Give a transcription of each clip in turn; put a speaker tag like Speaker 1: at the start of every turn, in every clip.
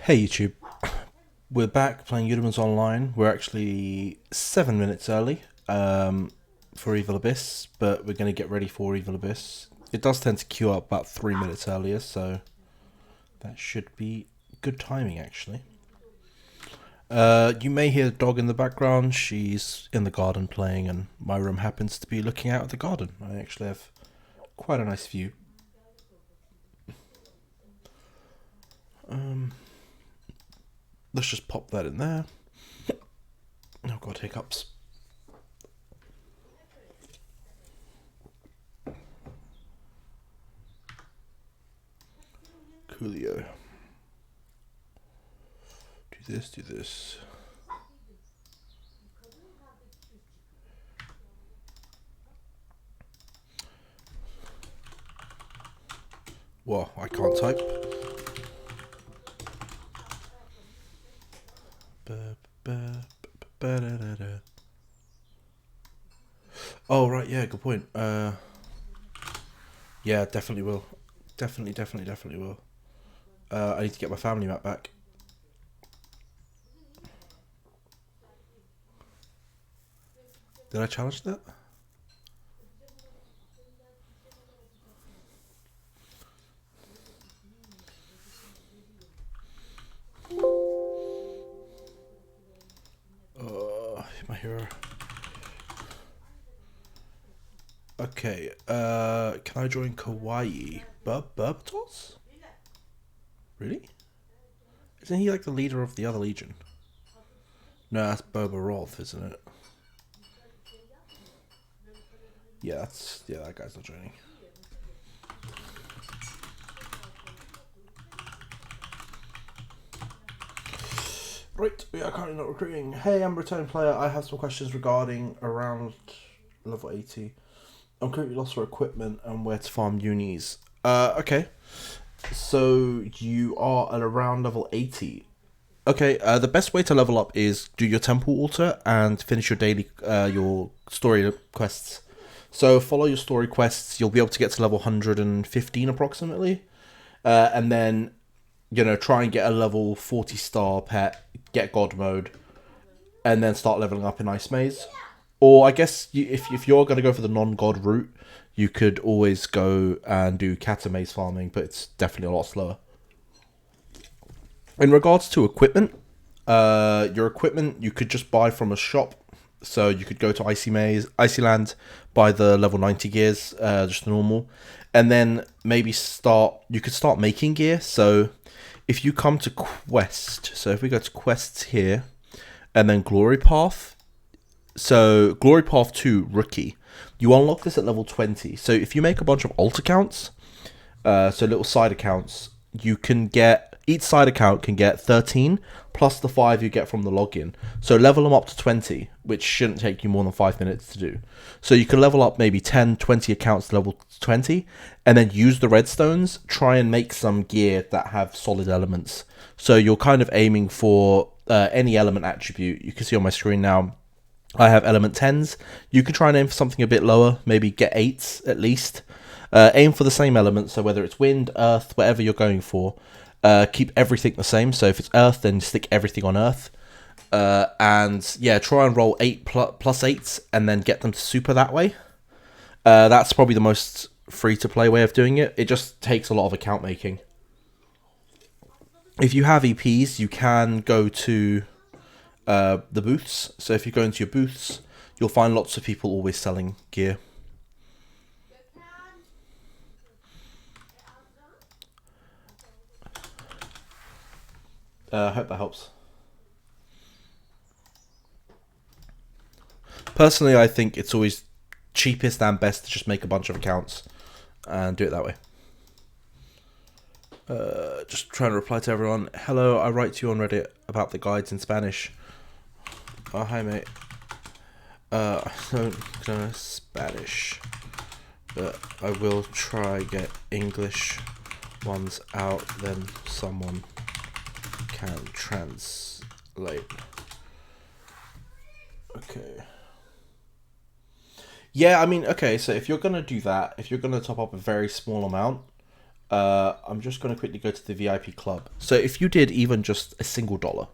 Speaker 1: Hey YouTube, we're back playing Eudemons online. We're actually 7 minutes early for Evil Abyss, but we're going to get ready for Evil Abyss. It does tend to queue up about 3 minutes earlier, so that should be good timing actually. You may hear the dog in the background. She's in the garden playing, and my room happens to be looking out at the garden. I actually have quite a nice view. Let's just pop that in there. Oh god, hiccups. Coolio. Do this, do this. Well, I can't type. Oh, right, yeah, good point. Yeah, definitely will. Definitely will. I need to get my family map back. Did I challenge that? My hero. Okay, can I join Kawaii? Burbatos? Really? Isn't he like the leader of the other legion? No, that's Boba Roth, isn't it? Yeah, that guy's not joining. Right, we are currently not recruiting. Hey, I'm a returning player. I have some questions regarding around level 80. I'm currently lost for equipment and where to farm unis. Okay. So you are at around level 80. Okay, the best way to level up is do your temple altar and finish your daily, your story quests. So follow your story quests. You'll be able to get to level 115 approximately, and then try and get a level 40 star pet, get God mode, and then start leveling up in Ice Maze. Or I guess if you're going to go for the non-God route, you could always go and do Kata Maze farming, but it's definitely a lot slower. In regards to equipment, your equipment you could just buy from a shop. So you could go to Icy Land, buy the level 90 gears, just normal, and then maybe you could start making gear. So if you come to Quest, so if we go to Quests here, and then Glory Path, so Glory Path 2 Rookie, you unlock this at level 20. So if you make a bunch of alt accounts, so little side accounts, you can get, each side account can get 13 plus the 5 you get from the login. So level them up to 20, which shouldn't take you more than 5 minutes to do. So you can level up maybe 10, 20 accounts to level 20, and then use the redstones, try and make some gear that have solid elements. So you're kind of aiming for any element attribute. You can see on my screen now, I have element 10s. You could try and aim for something a bit lower, maybe get 8s at least. Aim for the same element, so whether it's wind, earth, whatever you're going for, keep everything the same. So if it's earth, then stick everything on earth. And yeah, try and roll 8 plus 8s and then get them to super that way. That's probably the most free-to-play way of doing it. It just takes a lot of account making. If you have EPs, you can go to the booths. So if you go into your booths, you'll find lots of people always selling gear. I hope that helps. Personally, I think it's always cheapest and best to just make a bunch of accounts and do it that way. Just trying to reply to everyone. Hello, I write to you on Reddit about the guides in Spanish. Oh, hi, mate. I don't know Spanish, but I will try get English ones out, then someone can translate. Okay. Yeah, I mean, okay, so if you're going to do that, if you're going to top up a very small amount, I'm just going to quickly go to the VIP club. So if you did even just a single dollar,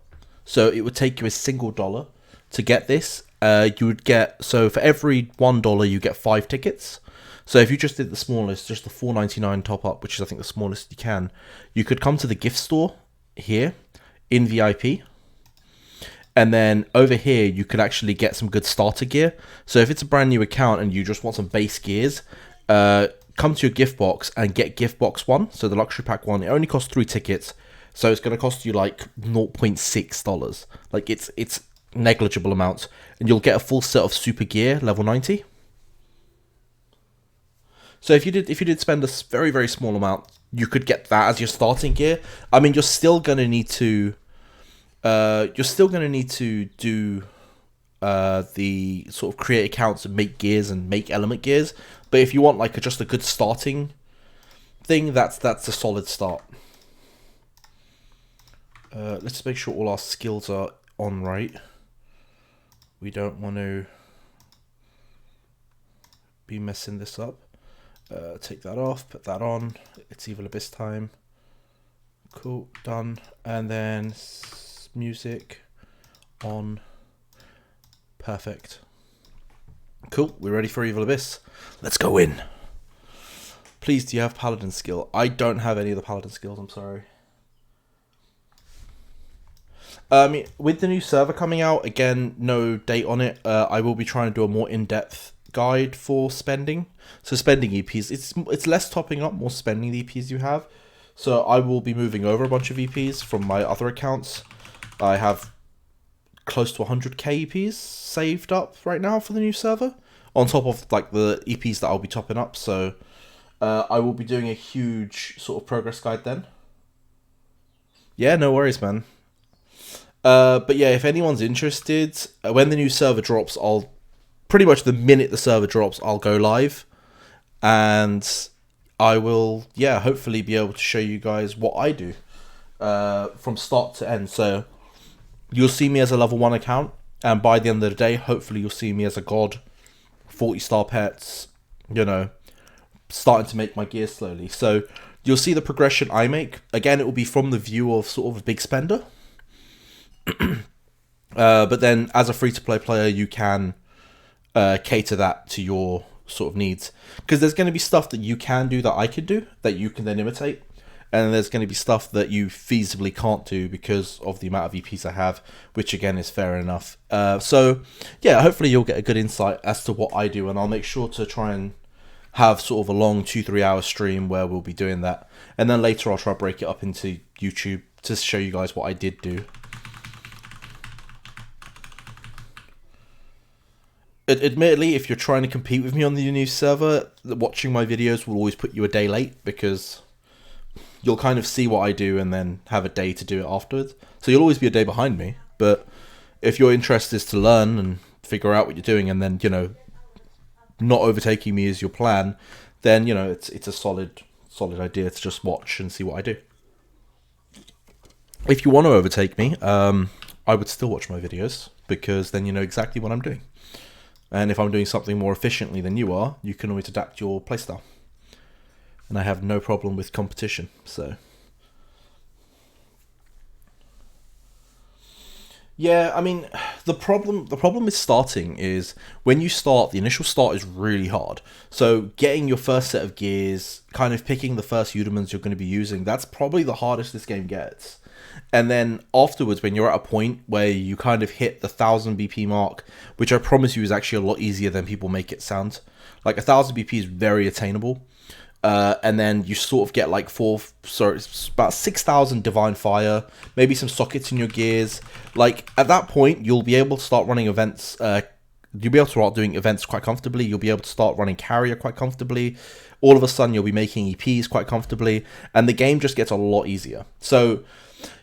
Speaker 1: so it would take you a single dollar to get this. You would get, so for every $1 you get 5 tickets. So if you just did the smallest, just the $4.99 top up, which is I think the smallest you can, you could come to the gift store here in VIP. And then over here, you could actually get some good starter gear. So if it's a brand new account and you just want some base gears, come to your gift box and get gift box 1. So the luxury pack 1, it only costs 3 tickets. So it's going to cost you like $0.6. Like it's negligible amounts. And you'll get a full set of super gear, level 90. So if you did spend a very, very small amount, you could get that as your starting gear. I mean, you're still going to need to do the sort of create accounts and make gears and make element gears. But if you want like just a good starting thing, that's a solid start. Let's make sure all our skills are on right. We don't want to be messing this up. Take that off, put that on. It's Evil Abyss time. Cool, done. And then music on. Perfect. Cool, we're ready for Evil Abyss. Let's go in. Please, do you have Paladin skill? I don't have any of the Paladin skills, I'm sorry. With the new server coming out, again, no date on it. I will be trying to do a more in-depth guide for spending. So spending EPs, it's less topping up, more spending the EPs you have. So I will be moving over a bunch of EPs from my other accounts. I have close to 100k EPs saved up right now for the new server, on top of like the EPs that I'll be topping up. So I will be doing a huge sort of progress guide then. Yeah, no worries, man. But yeah, if anyone's interested, when the new server drops, I'll pretty much the minute the server drops, I'll go live, and I will, yeah, hopefully be able to show you guys what I do from start to end. So you'll see me as a level 1 account, and by the end of the day, hopefully you'll see me as a god, 40-star pets, you know, starting to make my gear slowly. So you'll see the progression I make. Again, it will be from the view of sort of a big spender. But then as a free-to-play player, you can cater that to your sort of needs. Because there's going to be stuff that you can do that I could do, that you can then imitate. And there's going to be stuff that you feasibly can't do because of the amount of EPs I have, which again is fair enough. So yeah, hopefully you'll get a good insight as to what I do, and I'll make sure to try and have sort of a long 2-3 hour stream where we'll be doing that. And then later I'll try to break it up into YouTube to show you guys what I did do. Admittedly, if you're trying to compete with me on the new server, watching my videos will always put you a day late, because you'll kind of see what I do and then have a day to do it afterwards. So you'll always be a day behind me. But if your interest is to learn and figure out what you're doing, and then, you know, not overtaking me is your plan, then, you know, it's a solid idea to just watch and see what I do. If you want to overtake me, I would still watch my videos, because then you know exactly what I'm doing. And if I'm doing something more efficiently than you are, you can always adapt your playstyle. And I have no problem with competition, so. Yeah, I mean, the problem with starting is when you start, the initial start is really hard. So getting your first set of gears, kind of picking the first Eudemons you're going to be using, that's probably the hardest this game gets. And then afterwards, when you're at a point where you kind of hit the 1000 BP mark, which I promise you is actually a lot easier than people make it sound. Like 1000 BP is very attainable. And then you sort of get like it's about 6,000 Divine Fire, maybe some sockets in your gears. Like at that point, you'll be able to start running events. You'll be able to start doing events quite comfortably. You'll be able to start running carrier quite comfortably. All of a sudden, you'll be making EPs quite comfortably, and the game just gets a lot easier. So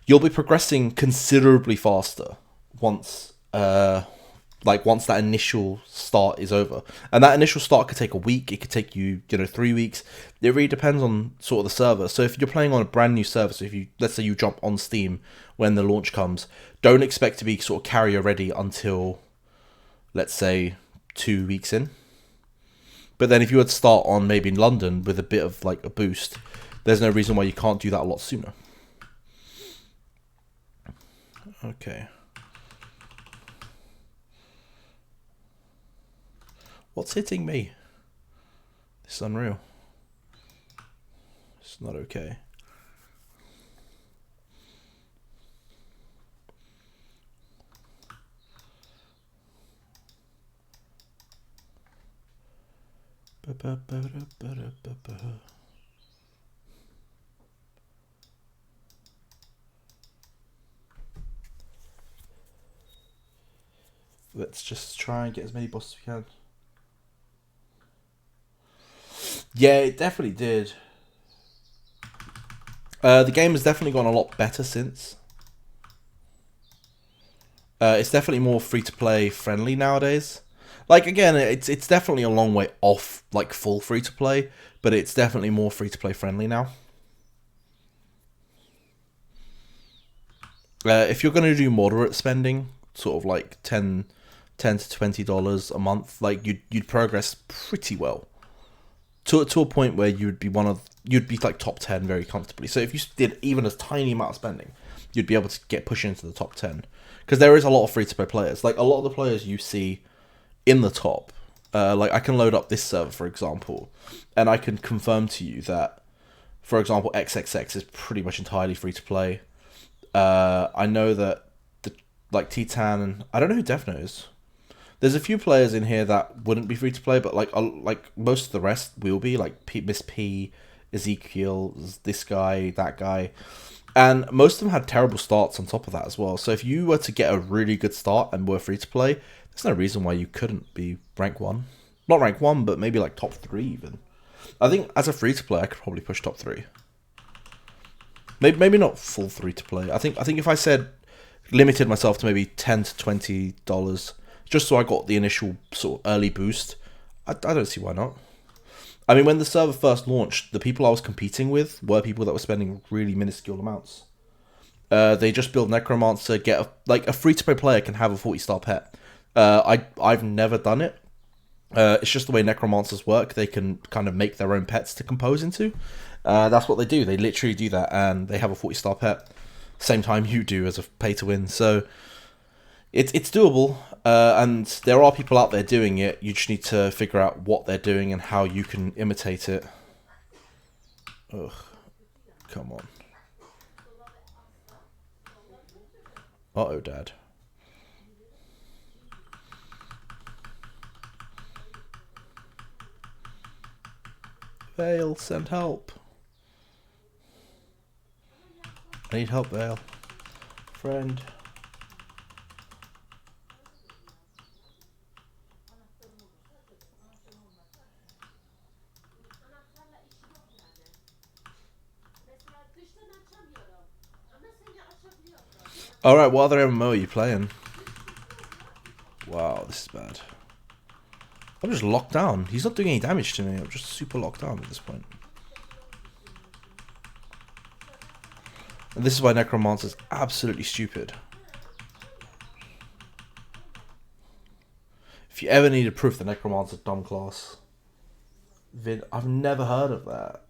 Speaker 1: you'll be progressing considerably faster once that initial start is over. And that initial start could take a week, it could take you, 3 weeks. It really depends on sort of the server. So if you're playing on a brand new server, so if you, let's say you jump on Steam when the launch comes, don't expect to be sort of carrier ready until, let's say, 2 weeks in. But then if you were to start on maybe in London with a bit of like a boost, there's no reason why you can't do that a lot sooner. Okay. What's hitting me? This is unreal. It's not okay. Let's just try and get as many bosses as we can. Yeah, it definitely did. The game has definitely gone a lot better since. It's definitely more free-to-play friendly nowadays. Like, again, it's definitely a long way off, like, full free-to-play, but it's definitely more free-to-play friendly now. If you're going to do moderate spending, sort of like $10 to $20 a month, like, you'd progress pretty well. To a point where you'd be like top 10 very comfortably. So if you did even a tiny amount of spending, you'd be able to get pushed into the top 10. Because there is a lot of free-to-play players. Like, a lot of the players you see in the top, like, I can load up this server, for example, and I can confirm to you that, for example, XXX is pretty much entirely free-to-play. I know that, like, Titan, and I don't know who Defno is. There's a few players in here that wouldn't be free to play, but like most of the rest will be, like Miss P, Ezekiel, this guy, that guy, and most of them had terrible starts on top of that as well. So if you were to get a really good start and were free to play, there's no reason why you couldn't be rank 1. Not rank 1, but maybe like top 3 even. I think as a free to play, I could probably push top 3. Maybe not full free to play. I think if I said limited myself to maybe $10 to $20. Just so I got the initial sort of early boost, I don't see why not. I mean, when the server first launched, the people I was competing with were people that were spending really minuscule amounts. They just build Necromancer, get a free-to-play player can have a 40-star pet. I've never done it. It's just the way Necromancers work. They can kind of make their own pets to compose into. That's what they do. They literally do that, and they have a 40-star pet. Same time you do as a pay-to-win. So it's doable. And there are people out there doing it. You just need to figure out what they're doing and how you can imitate it. Ugh. Come on. Uh-oh, Dad. Vale, send help. I need help, Vale. Friend. Alright, what other MMO are you playing? Wow, this is bad. I'm just locked down. He's not doing any damage to me. I'm just super locked down at this point. And this is why Necromancer is absolutely stupid. If you ever needed proof that Necromancer is dumb class, I've never heard of that.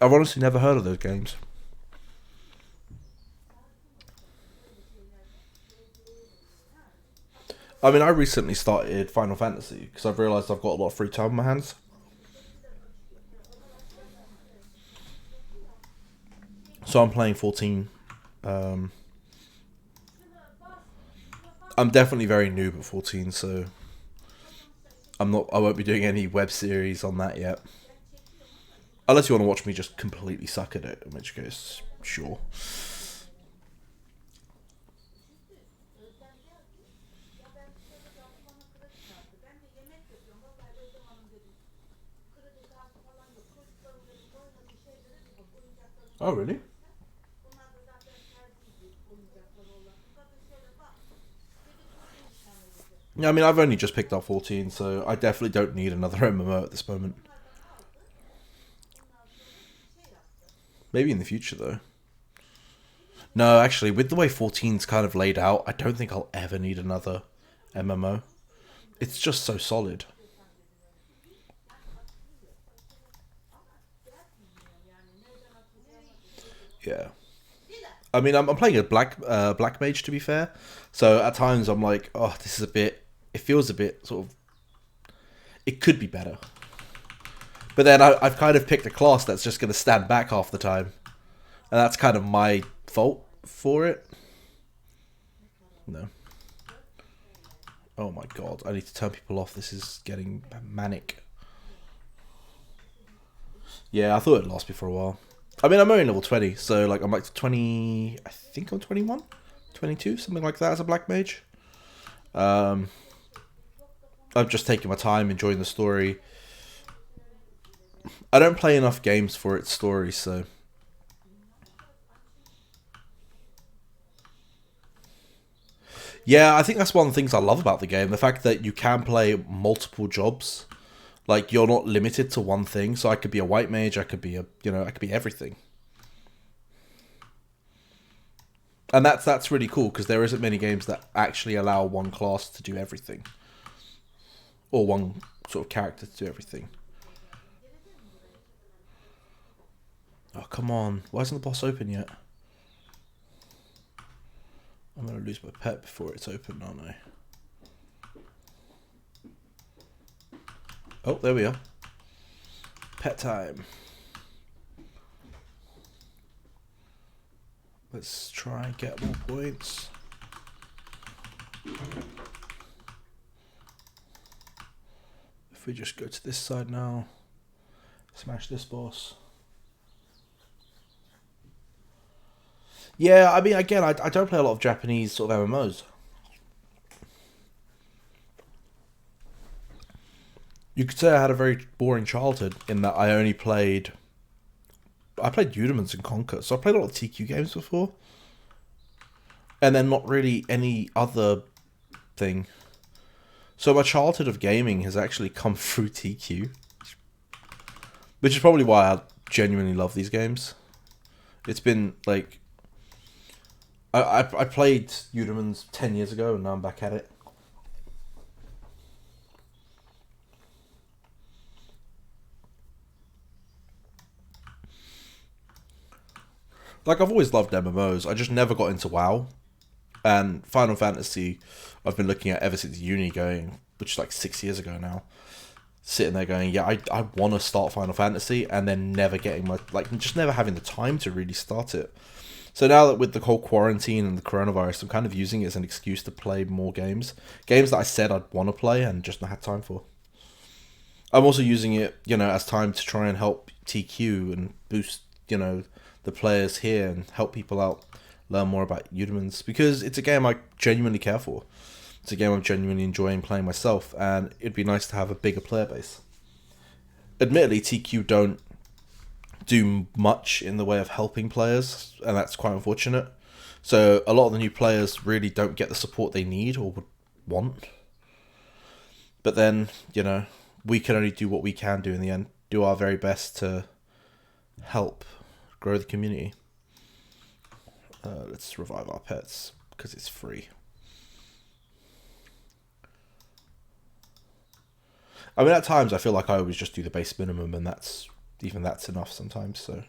Speaker 1: I've honestly never heard of those games. I mean, I recently started Final Fantasy because I've realised I've got a lot of free time on my hands. So I'm playing 14. I'm definitely very noob at 14, so I won't be doing any web series on that yet. Unless you want to watch me just completely suck at it, in which case, sure. Oh, really? Yeah, I mean, I've only just picked up 14, so I definitely don't need another MMO at this moment. Maybe in the future, though. No, actually, with the way 14's kind of laid out, I don't think I'll ever need another MMO. It's just so solid. Yeah. I mean, I'm playing a black mage, to be fair. So at times I'm like, oh, this is a bit. It feels a bit sort of. It could be better. But then I've kind of picked a class that's just going to stand back half the time, and that's kind of my fault for it. No. Oh my god, I need to turn people off. This is getting manic. Yeah, I thought it'd last me for a while. I mean, I'm only level 20, so like I'm like 20. I think I'm 21, 22, something like that as a black mage. Um, I'm just taking my time, enjoying the story. I don't play enough games for its story, so. Yeah, I think that's one of the things I love about the game. The fact that you can play multiple jobs. Like, you're not limited to one thing. So I could be a white mage, I could be I could be everything. And that's really cool, because there isn't many games that actually allow one class to do everything. Or one sort of character to do everything. Oh, come on. Why isn't the boss open yet? I'm going to lose my pet before it's open, aren't I? Oh, there we are. Pet time. Let's try and get more points. If we just go to this side now, smash this boss. Yeah, I mean, again, I don't play a lot of Japanese sort of MMOs. You could say I had a very boring childhood in that I played Eudemons and Conquer, so I played a lot of TQ games before. And then not really any other thing. So my childhood of gaming has actually come through TQ. Which is probably why I genuinely love these games. It's been like... I played Eudemons 10 years ago and now I'm back at it. Like, I've always loved MMOs. I just never got into WoW. And Final Fantasy, I've been looking at ever since uni going, which is like 6 years ago now. Sitting there going, yeah, I want to start Final Fantasy, and then never getting just never having the time to really start it. So now that with the whole quarantine and the coronavirus, I'm kind of using it as an excuse to play more games. Games that I said I'd want to play and just not had time for. I'm also using it, as time to try and help TQ and boost, the players here and help people out learn more about Eudemons, because it's a game I genuinely care for. It's a game I'm genuinely enjoying playing myself, and it'd be nice to have a bigger player base. Admittedly, TQ don't do much in the way of helping players, and that's quite unfortunate. So a lot of the new players really don't get the support they need or would want. But then, we can only do what we can do in the end. Do our very best to help grow the community. Let's revive our pets, because it's free. I mean, at times I feel like I always just do the base minimum, and that's enough sometimes, so...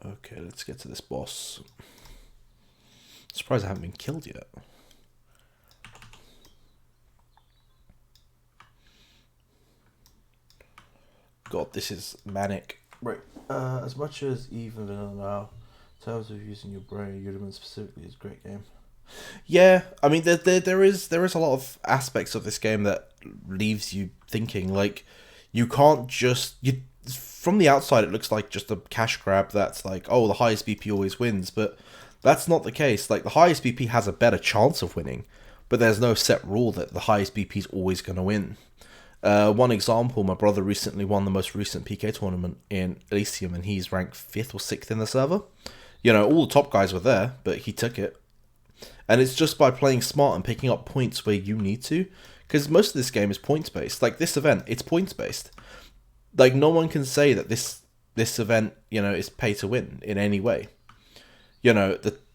Speaker 1: Okay, let's get to this boss. Surprised I haven't been killed yet. God, this is manic. Right, as much as even now, in terms of using your brain, Eudemons specifically is a great game. Yeah, I mean, there is a lot of aspects of this game that leaves you thinking. Like, you can't just... From the outside, it looks like just a cash grab that's like, oh, the highest BP always wins, but that's not the case. Like, the highest BP has a better chance of winning, but there's no set rule that the highest BP is always going to win. One example, my brother recently won the most recent PK tournament in Elysium, and he's ranked 5th or 6th in the server. All the top guys were there, but he took it. And it's just by playing smart and picking up points where you need to. Because most of this game is points based. Like this event, it's points based. Like no one can say that this event, is pay to win in any way.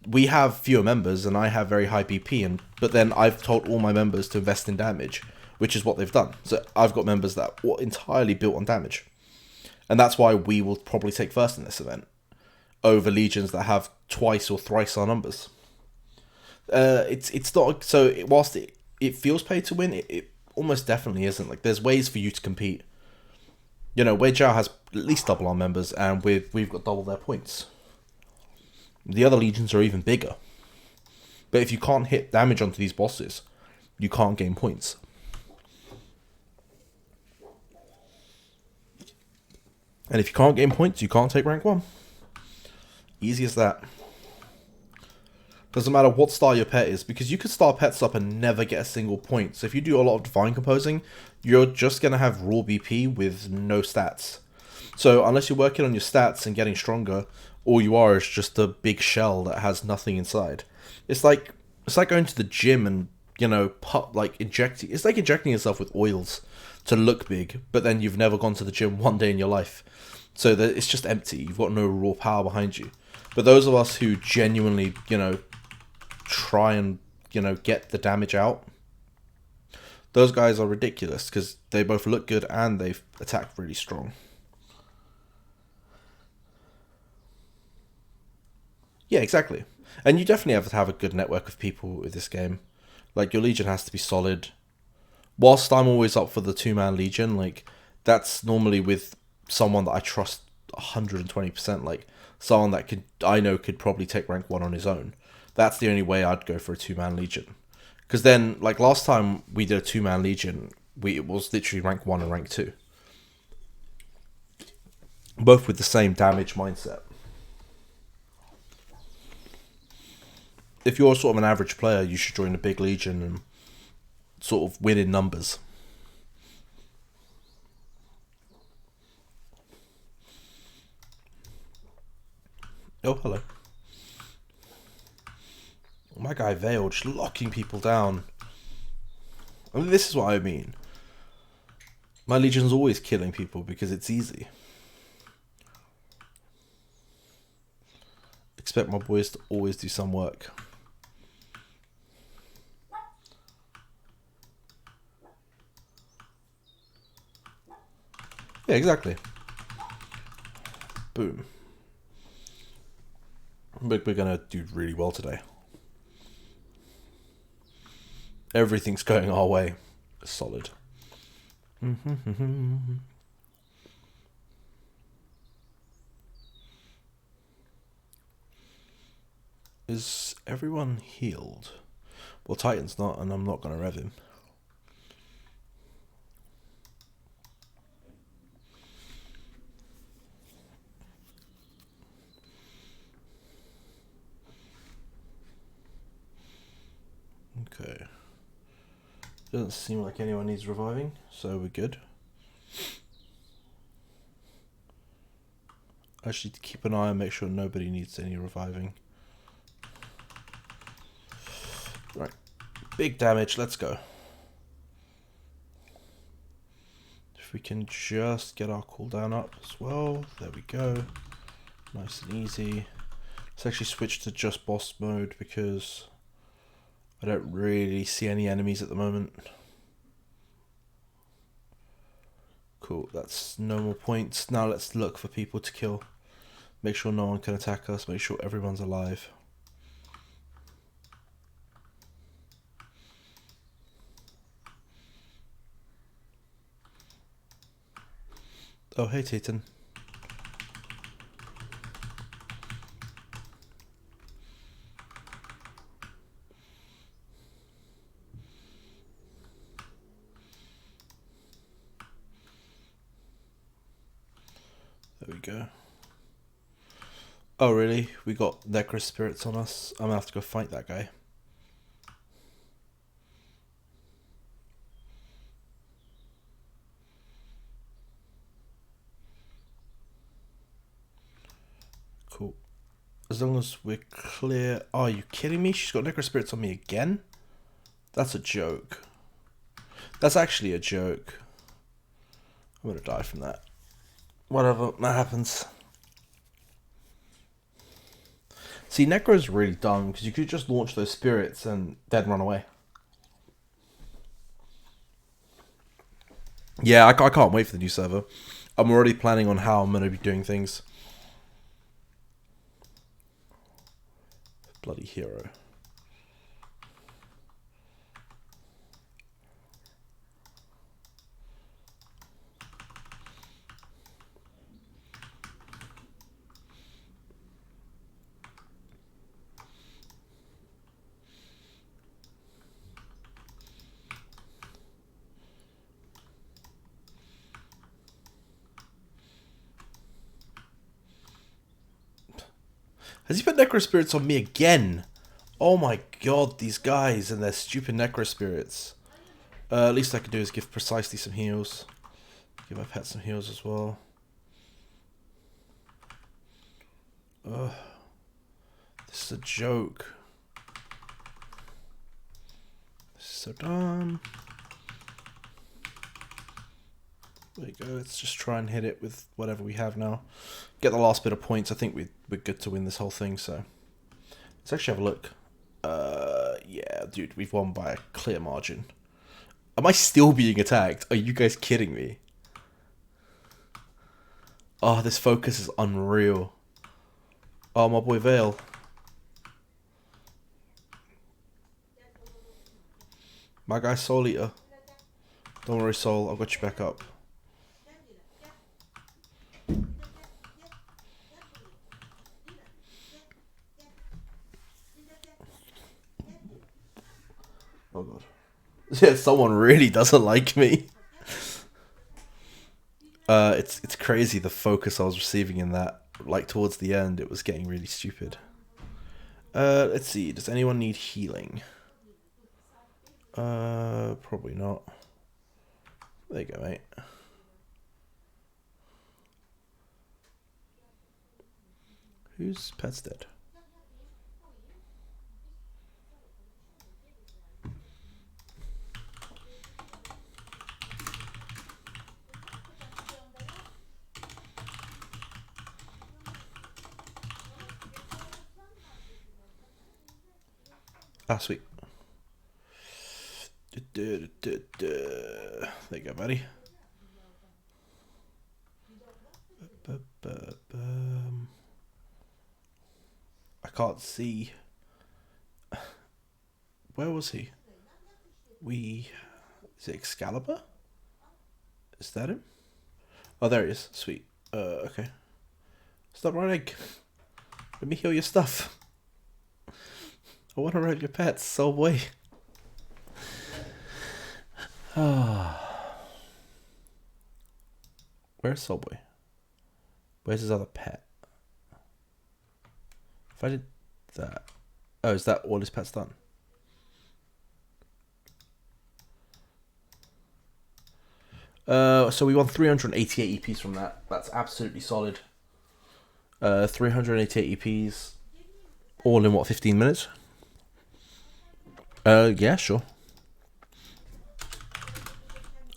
Speaker 1: We have fewer members and I have very high BP, but then I've told all my members to invest in damage, which is what they've done. So I've got members that are entirely built on damage. And that's why we will probably take first in this event over legions that have twice or thrice our numbers. It's not so. Whilst it feels pay to win, it almost definitely isn't. Like there's ways for you to compete. Wei Jiao has at least double our members, and we've got double their points. The other legions are even bigger. But if you can't hit damage onto these bosses, you can't gain points. And if you can't gain points, you can't take rank 1. Easy as that. Doesn't matter what star your pet is, because you could star pets up and never get a single point. So if you do a lot of divine composing, you're just going to have raw BP with no stats. So unless you're working on your stats and getting stronger, all you are is just a big shell that has nothing inside. It's like going to the gym and injecting. It's like injecting yourself with oils to look big, but then you've never gone to the gym one day in your life, so that it's just empty. You've got no raw power behind you. But those of us who genuinely, try and get the damage out, those guys are ridiculous because they both look good and they've attacked really strong. Yeah, exactly. And you definitely have to have a good network of people with this game. Like, your Legion has to be solid. Whilst I'm always up for the 2-man Legion, like, that's normally with someone that I trust 120%. Like, someone that I know could probably take rank 1 on his own. That's the only way I'd go for a 2-man Legion. Because then, like, last time we did a 2-man Legion, it was literally rank 1 and rank 2. Both with the same damage mindset. If you're sort of an average player, you should join a big Legion and sort of win in numbers. Oh, hello. My guy Veil just locking people down. I mean, this is what I mean. My Legion's always killing people because it's easy. Expect my boys to always do some work. Yeah, exactly. Boom. We're gonna do really well today. Everything's going our way. Solid. Is everyone healed? Well, Titan's not, and I'm not gonna rev him. Okay. Doesn't seem like anyone needs reviving, so we're good. Actually, to keep an eye and make sure nobody needs any reviving. Right. Big damage, let's go. If we can just get our cooldown up as well. There we go. Nice and easy. Let's actually switch to just boss mode because I don't really see any enemies at the moment. Cool, that's no more points. Now let's look for people to kill. Make sure no one can attack us. Make sure everyone's alive. Oh, hey, Titan. There we go. Oh, really? We got Necro Spirits on us? I'm gonna have to go fight that guy. Cool. As long as we're clear. Oh, are you kidding me? She's got Necro Spirits on me again? That's a joke. That's actually a joke. I'm gonna die from that. Whatever, that happens. See, Necro's really dumb, because you could just launch those spirits and they'd run away. Yeah, I can't wait for the new server. I'm already planning on how I'm going to be doing things. Bloody hero. Has he put Necro Spirits on me again? Oh my god, these guys and their stupid Necro Spirits. At least I can do is give Precisely some heals. Give my pet some heals as well. Ugh. This is a joke. This is so dumb. There you go, let's just try and hit it with whatever we have now. Get the last bit of points. I think we're good to win this whole thing, so. Let's actually have a look. Yeah, dude, we've won by a clear margin. Am I still being attacked? Are you guys kidding me? Oh, this focus is unreal. Oh, my boy Vale. My guy Soul Eater. Don't worry, Soul, I've got you back up. Oh god. Yeah, someone really doesn't like me. It's crazy the focus I was receiving in that. Like towards the end, it was getting really stupid. Let's see. Does anyone need healing? Probably not. There you go, mate. Whose pet's dead? Ah, sweet. There you go, buddy. I can't see. Where was he? Is it Excalibur? Is that him? Oh, there he is. Sweet. Okay. Stop running. Let me heal your stuff. I want to ride your pets, so boy. Where's Soulboy? Where's his other pet? If I did that... Oh, is that all his pets done? So we won 388 EPs from that. That's absolutely solid. 388 EPs. All in, what, 15 minutes? Yeah, sure.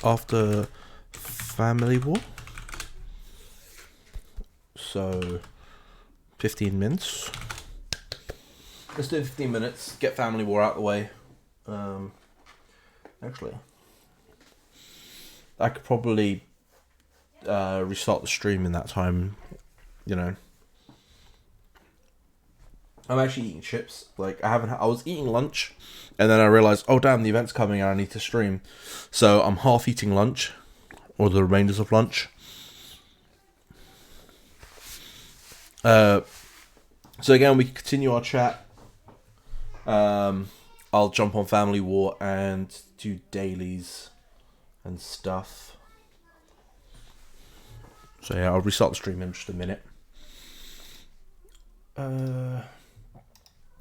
Speaker 1: After Family War. So, 15 minutes. Let's do 15 minutes. Get Family War out of the way. Actually, I could probably restart the stream in that time. You know. I'm actually eating chips. Like, I was eating lunch, and then I realized, oh damn, the event's coming and I need to stream. So I'm half eating lunch, or the remainders of lunch. So again, we can continue our chat. I'll jump on Family War and do dailies and stuff. So yeah, I'll restart the stream in just a minute.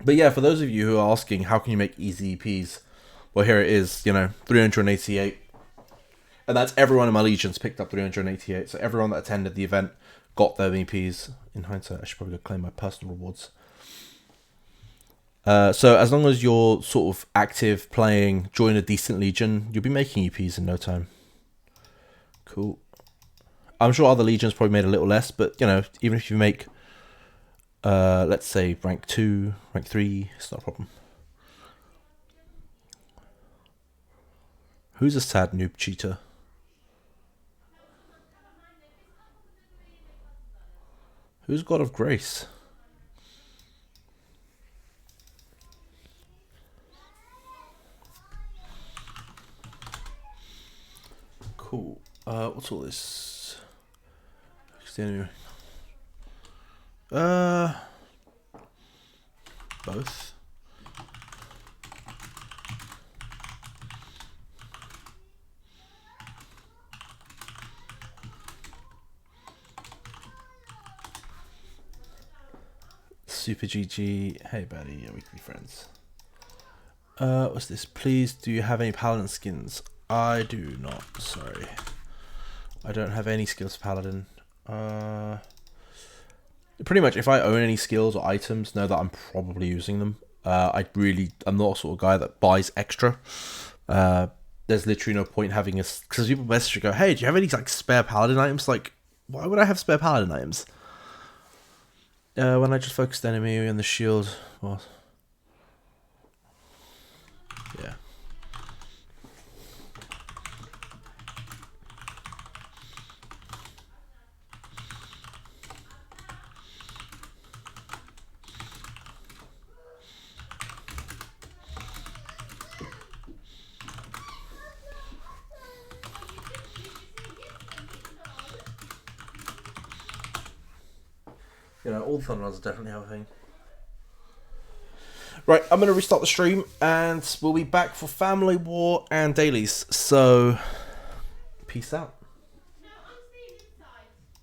Speaker 1: But yeah, for those of you who are asking, how can you make easy EPs? Well, here it is, 388. And that's everyone in my legions picked up 388. So everyone that attended the event got them EPs. In hindsight, I should probably go claim my personal rewards. So as long as you're sort of active, playing, join a decent legion, you'll be making EPs in no time. Cool. I'm sure other legions probably made a little less, but you know, even if you make, let's say rank 2, rank 3, it's not a problem. Who's a sad noob cheater? Who's God of Grace? Cool. What's all this? Both. Super GG. Hey, buddy. Yeah, we can be friends. What's this? Please, do you have any paladin skins? I do not. Sorry. I don't have any skills for paladin. Pretty much, if I own any skills or items, know that I'm probably using them. I'm not a sort of guy that buys extra. There's literally no point having because people message and go, hey, do you have any like spare paladin items? Like, why would I have spare paladin items? When I just focused the enemy and the shield, well, yeah. You know, all the fun runs definitely have a thing. Right, I'm going to restart the stream, and we'll be back for Family War and dailies. So, peace out.